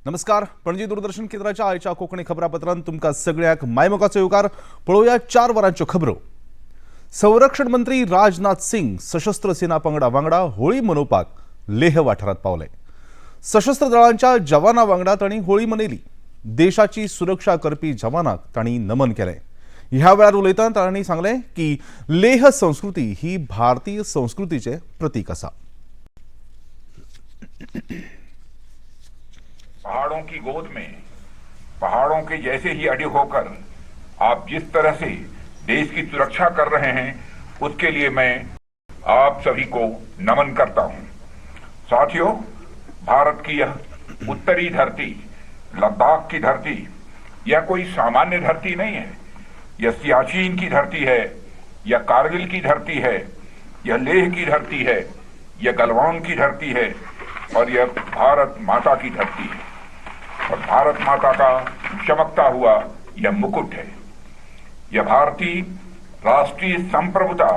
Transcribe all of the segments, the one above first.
नमस्कार. पणजी दूरदर्शन केंद्राच्या आयच्या कोकणी खबरापत्रांत तुमका सगळ्याक मायमोगाचो येवकार. पळोवया 4 वरांच्यो खबरो. संरक्षण मंत्री राजनाथ सिंग सशस्त्र सेना पंगडा वांगडा होळी मनोवपाक लेह वाठारांत पावले. सशस्त्र दळांच्या जवानां वांगडा तांणी होळी मनयली. देशाची सुरक्षा करपी जवानांक तांणी नमन केलें. ह्या वेळार उलयतना तांणी सांगलें की लेह संस्कृती ही भारतीय संस्कृतीचे प्रतीक आसा. पहाड़ों की गोद में पहाड़ों के जैसे ही अड़े होकर आप जिस तरह से देश की सुरक्षा कर रहे हैं उसके लिए मैं आप सभी को नमन करता हूं। साथियों, भारत की यह उत्तरी धरती, लद्दाख की धरती, यह कोई सामान्य धरती नहीं है। यह सियाचिन की धरती है, यह कारगिल की धरती है, यह लेह की धरती है, यह गलवान की धरती है और यह भारत माता की धरती है। और भारत माता का चमकता हुआ यह मुकुट है। यह भारतीय राष्ट्रीय संप्रभुता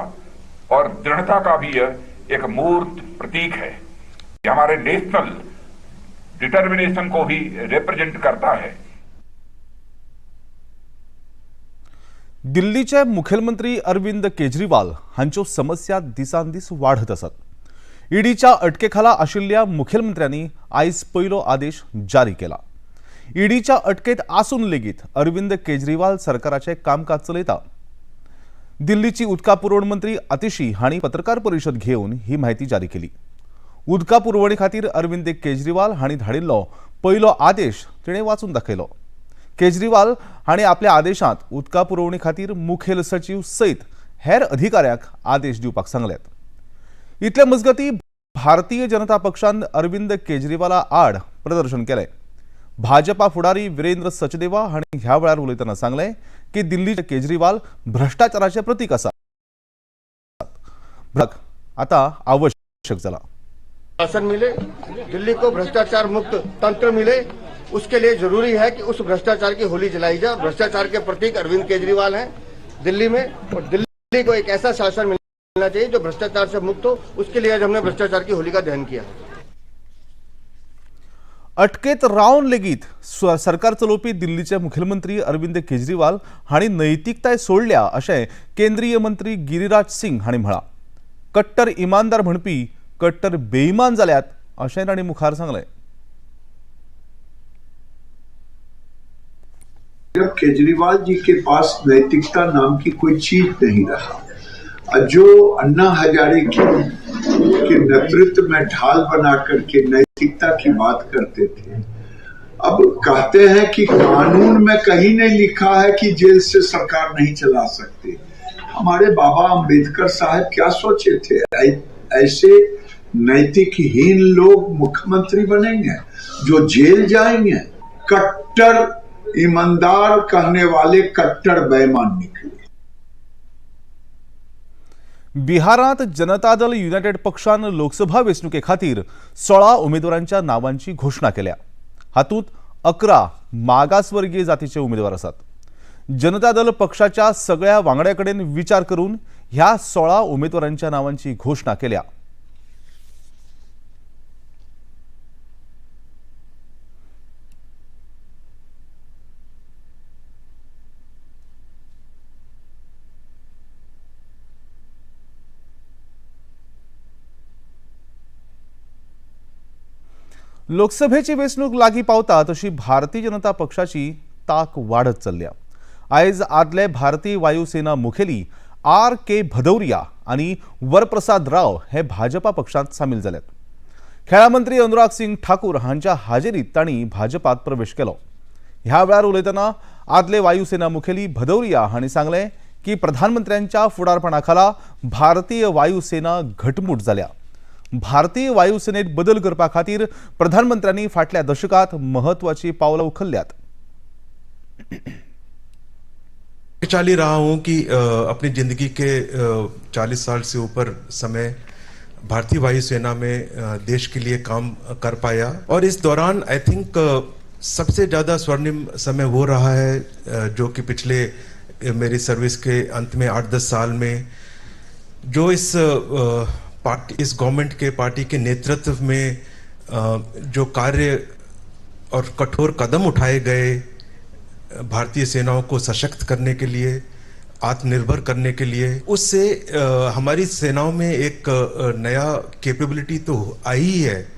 और दृढ़ता का भी यह एक मूर्त प्रतीक है। यह हमारे नेशनल डिटर्मिनेशन को भी रिप्रेजेंट करता है। दिल्लीचे मुखेलमंत्री अरविंद केजरीवाल हांच्यो समस्या दिसान दीस वाढत आसात. ईडीच्या अटकेखाला आशिल्ल्या मुखेलमंत्र्यांनी आयज पयलो आदेश जारी केला. ईडीच्या अटकेत आसून लेगीत अरविंद केजरीवाल सरकाराचे कामकाज चलयता. दिल्लीची उदका पुरवण मंत्री आतिशी हांणी पत्रकार परिशद घेवन ही माहिती जारी केली. उदका पुरवणी खातीर अरविंद केजरीवाल हांणी धाडिल्लो पयलो आदेश तिणें वाचून दाखयलो. केजरीवाल हांणी आपल्या आदेशांत उदका पुरवणी खातीर मुखेल सचिव सयत हेर अधिकाऱ्यांक आदेश दिवपाक सांगल्यात. इतले मजगती भारतीय जनता पक्षान अरविंद केजरीवाला आड प्रदर्शन केलें. भाजपा फुडारी वीरेंद्र सचदेवा हांणी ह्या वेळार उलयतना सांगलें की दिल्लीचे केजरीवाल भ्रष्टाचाराचे प्रतीक आसा. आता आवश्यक जाला. शासन मिले, दिल्ली को भ्रष्टाचार मुक्त तंत्र मिले, उसके लिए जरूरी है कि उस भ्रष्टाचार की होली जलाई जाए. भ्रष्टाचार के प्रतीक अरविंद केजरीवाल हैं दिल्ली में, और दिल्ली को एक ऐसा शासन मिलना चाहिए जो भ्रष्टाचार से मुक्त हो. उसके लिए आज हमने भ्रष्टाचार की होली का दहन किया. अटकेत रावन लेगीत सरकार चलोवपी दिल्लीचे मुखेलमंत्री अरविंद केजरीवाल हांणी नैतिकताय सोडल्या अशें केंद्रीय मंत्री गिरिराज सिंग हांणी म्हळां. कट्टर इमानदार म्हणपी कट्टर बेईमान जाल्यात अशें तांणी मुखार सांगलें. केजरीवाल जी के पास नैतिकता नाम की कोई चीज नहीं रहा. जो अन्ना हजारे के नेतृत्व में ढाल बना करके नैतिकता की बात करते थे, अब कहते हैं कि कानून में कहीं नहीं लिखा है कि जेल से सरकार नहीं चला सकते. हमारे बाबा अंबेडकर साहब क्या सोचे थे? ऐसे नैतिकहीन लोग मुख्यमंत्री बनेंगे जो जेल जाएंगे? कट्टर ईमानदार कहने वाले कट्टर बेईमान निकले. बिहारात जनता दल युनायटेड पक्षान लोकसभा वेंचणुके खातीर 16 उमेदवारांच्या नावांची घोषणा केल्या. हातूंत 11 मागासवर्गीय जातीचे उमेदवार आसात. जनता दल पक्षाच्या सगळ्या वांगड्याकडेन विचार करून ह्या 16 उमेदवारांच्या नावांची घोषणा केल्या. लोकसभेची वेंचणूक लागीं पावता तशी भारतीय जनता पक्षाची ताक वाढत चल्ल्या. आयज आदले भारतीय वायुसेना मुखेली R.K. भदौरिया आनी वरप्रसाद राव हे भाजपा पक्षांत सामील जाल्यात. खेळा मंत्री अनुराग सिंग ठाकूर हांच्या हाजेरीत तांणी भाजपात प्रवेश केलो. ह्या वेळार उलयतना आदले वायुसेना मुखेली भदौरिया हांणी सांगलें की प्रधानमंत्र्यांच्या फुडारपणाखाला भारतीय वायुसेना घटमूट जाल्या. भारतीय वायुसेनेत बदल करपा खातीर प्रधानमंत्र्यांनी फाटल्या दशकात महत्वाची पावलां उखल्ल्यात. चाली रहा हूं कि अपनी जिंदगी के 40 साल से ऊपर समय भारतीय वायुसेना में देश के लिए काम कर पाया. और इस दौरान आई थिंक सबसे ज्यादा स्वर्णिम समय वो रहा है जो कि पिछले मेरी सर्विस के अंत में 8-10 साल में जो इस गवर्नमेंट के पार्टी के नेतृत्व में जो कार्य और कठोर कदम उठाए गए भारतीय सेनाओं को सशक्त करने के लिए, आत्मनिर्भर करने के लिए, उससे हमारी सेनाओं में एक नया कैपेबिलिटी तो आई है।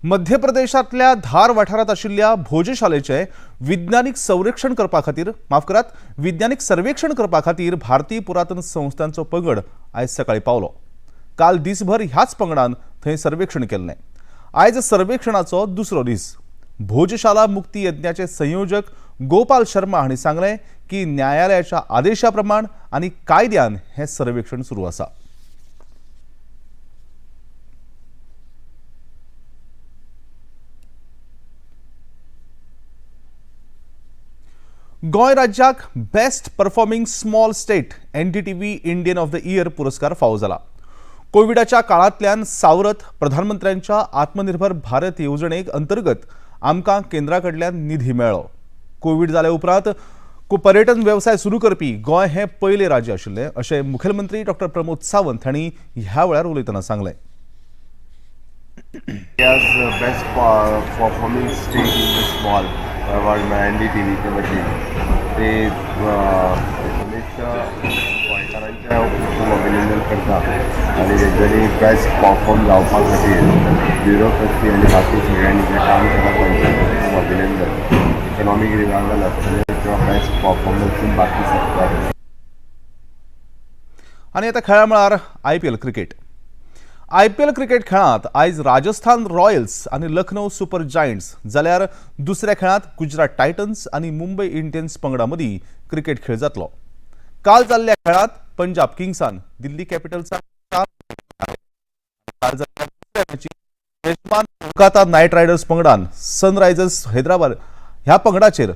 मध्य प्रदेशातल्या धार वाठारात आशिल्ल्या भोजशालेचे विज्ञानिक सर्वेक्षण करपा खातीर भारतीय पुरातन संस्थांचो पंगड आयज सकाळी पावलो। काल दिसभर ह्याच पंगडान थंय सर्वेक्षण केल्लें। आयज सर्वेक्षणाचो दुसरो दीस। भोजशाला मुक्ती यज्ञाचे संयोजक गोपाल शर्मा हांणी सांगलें की न्यायालयाच्या आदेशा प्रमाण आनी कायद्यान हें सर्वेक्षण सुरू आसा। गोंय राज्याक best performing small state NDTV Indian of the year पुरस्कार फावो जाला। कोविडाच्या काळांतल्यान सावरत प्रधानमंत्र्यांच्या आत्मनिर्भर भारत येवजणेक अंतर्गत आमकां केंद्रा कडल्यान निधी मेळ्ळो। कोविड जाले उपरांत पर्यटन व्यवसाय सुरू करपी गोंय हें पयलें राज्य आशिल्लें अशें मुखेलमंत्री डॉ. प्रमोद सावंत हांणी ह्या वेळार उलयतना सांगलें। As best performing state in the small award NDTV के वतीन ते गोंयकारांचें खूब अभिनंदन करता आनी तेंच्यांनी बेस्ट परफॉर्म जावपा खातीर ब्युरोक्रसी आनी बाकी सगळ्यांनी जें काम केलां तांचें खूब अभिनंदन। इकॉनॉमिक रिवायवल आसतलें किंवा बेस्ट परफॉर्मन्स इन बाकी सेक्टर। आनी आतां खेळा मळार IPL क्रिकेट। IPL क्रिकेट खेळांत आयज राजस्थान रॉयल्स आनी लखनौ सुपर जायंट्स जाल्यार दुसऱ्या खेळांत गुजरात टायटन्स आनी मुंबय इंडियन्स पंगडा मदीं क्रिकेट खेळ जातलो। काल जाल्ल्या खेळांत पंजाब किंग्सान दिल्ली कॅपिटल्साक मेजबान कोलकाता नायट रायडर्स पंगडान सनरायझर्स हैदराबाद ह्या पंगडाचेर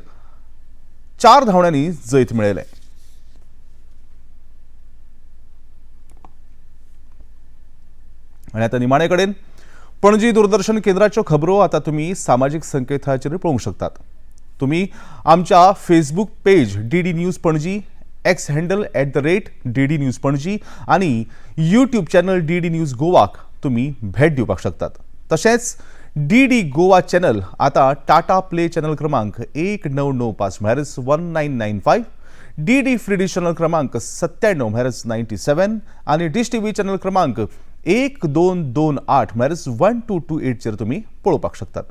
4 धांवड्यांनी जैत मेळयलें। आनी आतां निमाणे कडेन पणजी दूरदर्शन केंद्राच्यो खबरो आतां तुमी सामाजीक संकेतथळाचेर पळोवंक शकतात। तुमी आमच्या Facebook page DD news Panaji, X handle @DD news Panaji आनी यूट्यूब चॅनल DD न्यूज गोवाक तुमी भेट दिवपाक शकतात। तशेंच DD गोवा चॅनल आतां टाटा प्ले चॅनल क्रमांक 1995 म्हळ्यार 1995, DD फ्री डिश चॅनल क्रमांक 97 म्हळ्यार 97 आनी डिश TV चॅनल क्रमांक 1228 म्हळ्यार 1228 चेर तुमी पळोवपाक शकतात।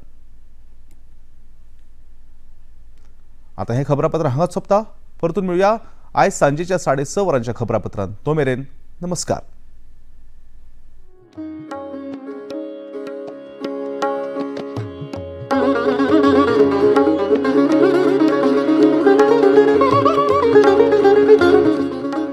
आता हे खबरापत्र हांगाच सोंपता। परतून मेळुया आयज सांजेच्या 6:30 वरांच्या खबरापत्रांत। तो मेरेन नमस्कार।